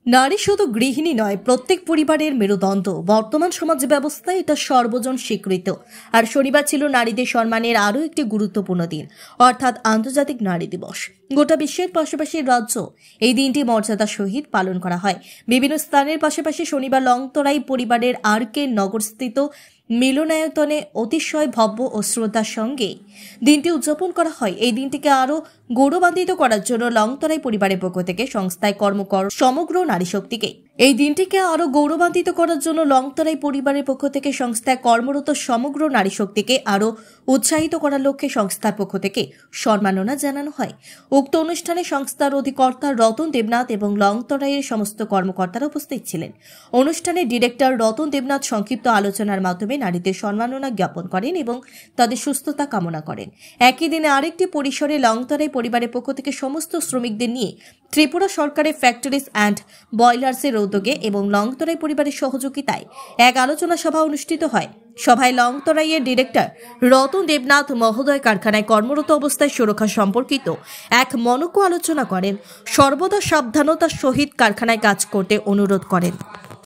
নারী শুধু গৃহিণী নয়, প্রত্যেক পরিবারের মেরুদণ্ড। বর্তমান সমাজ ব্যবস্থায় এটা সর্বজন স্বীকৃত। আর শনিবার ছিল নারীদের সম্মানের আরও একটি গুরুত্বপূর্ণ দিন, অর্থাৎ আন্তর্জাতিক নারী দিবস। গোটা বিশ্বের পাশাপাশি রাজ্য এই দিনটি মর্যাদার সহিত পালন করা হয়। বিভিন্ন স্থানের পাশাপাশি শনিবার লংতরাই পরিবারের আরকে নগরস্থিত মিলনায়তনে অতিশয় ভব্য ও শ্রদ্ধার সঙ্গে দিনটি উদযাপন করা হয়। এই দিনটিকে আরও গৌরবান্বিত করার জন্য লংতরাই পরিবারের পক্ষ থেকে সংস্থায় কর্মকর সমগ্র নারী শক্তিকে এই দিনটিকে আরও গৌরবান্বিত করার জন্য লংতরাই পরিবারের পক্ষ থেকে সংস্থায় কর্মরত সমগ্র নারী শক্তিকে আরও উৎসাহিত করার লক্ষ্যে সংস্থার পক্ষ থেকে সম্মাননা জানানো হয়। উক্ত অনুষ্ঠানে সংস্থার অধিকর্তা রতন দেবনাথ এবং লংতরাইয়ের সমস্ত কর্মকর্তারা উপস্থিত ছিলেন। অনুষ্ঠানে ডিরেক্টর রতন দেবনাথ সংক্ষিপ্ত আলোচনার মাধ্যমে নারীদের সম্মাননা জ্ঞাপন করেন এবং তাদের সুস্থতা কামনা করেন। একই দিনে আরেকটি পরিসরে লংতরাই পরিবারের পক্ষ থেকে সমস্ত শ্রমিকদের নিয়ে ত্রিপুরা সরকারের ফ্যাক্টরিজ অ্যান্ড বয়লার্সের উদ্যোগে এবং লংতরাই পরিবারের সহযোগিতায় এক আলোচনা সভা অনুষ্ঠিত হয়। সভায় লংতরাইয়ের ডিরেক্টর রতন দেবনাথ মহোদয় কারখানায় কর্মরত অবস্থায় সুরক্ষা সম্পর্কিত এক মনোজ্ঞ আলোচনা করেন। সর্বদা সাবধানতার সহিত কারখানায় কাজ করতে অনুরোধ করেন।